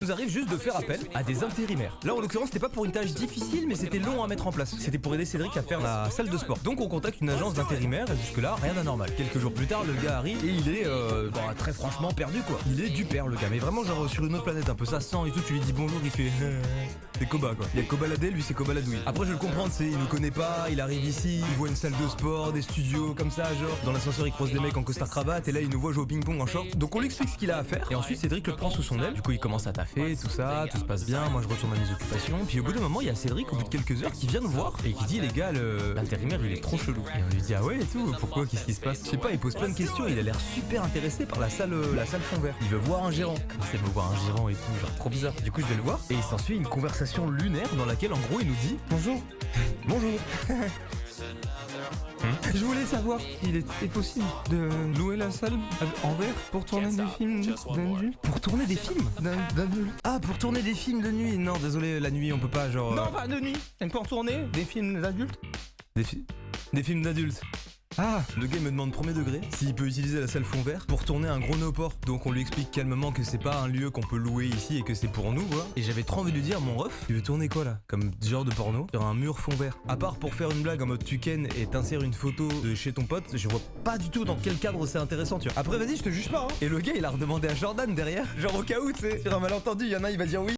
Il nous arrive juste de faire appel à des intérimaires. Là en l'occurrence c'était pas pour une tâche difficile mais c'était long à mettre en place. C'était pour aider Cédric à faire la salle de sport. Donc on contacte une agence d'intérimaires et jusque là rien d'anormal. Quelques jours plus tard le gars arrive et il est très franchement perdu quoi. Il est du père le gars, mais vraiment genre sur une autre planète un peu, ça sent et tout, tu lui dis bonjour, il fait c'est Koba quoi. Il y a Kobaladé, lui c'est Kobaladouille. Après je le comprends, c'est il nous connaît pas, il arrive ici, il voit une salle de sport, des studios comme ça, genre dans l'ascenseur il croise des mecs en costard cravate et là il nous voit jouer au ping-pong en short. Donc on lui explique ce qu'il a à faire et ensuite Cédric le prend sous son aile. Du coup il commence à taffer, tout ça, tout se passe bien, moi je retourne à mes occupations. Puis au bout d'un moment il y a Cédric au bout de quelques heures qui vient nous voir et qui dit les gars l'intérimaire il est trop chelou. Et on lui dit ah ouais et tout, pourquoi, qu'est-ce qui se passe? Je sais pas, il pose plein de questions, il a l'air super intéressé par la salle fond vert. Il veut voir un gérant. Comment c'est veut voir un gérant et tout, genre trop bizarre. Du coup je vais le voir et il s'ensuit une conversation lunaire dans laquelle en gros il nous dit bonjour. Bonjour. Je voulais savoir, il est possible de louer la salle en verre pour tourner des films d'adultes? Pour tourner des films d'adultes? Ah, pour tourner des films de nuit? Non, désolé, la nuit on peut pas genre... Non, pas de nuit. Pour tourner des films d'adultes? Des films d'adultes. Ah, le gars me demande premier degré s'il peut utiliser la salle fond vert pour tourner un gros néoport. Donc on lui explique calmement que c'est pas un lieu qu'on peut louer ici et que c'est pour nous quoi. Et j'avais trop envie de lui dire mon ref, tu veux tourner quoi là? Comme genre de porno sur un mur fond vert. À part pour faire une blague en mode tu ken et t'insères une photo de chez ton pote, je vois pas du tout dans quel cadre c'est intéressant tu vois. Après vas-y je te juge pas hein. Et le gars il a redemandé à Jordan derrière, genre au cas où tu sais, sur un malentendu, il y en a il va dire oui.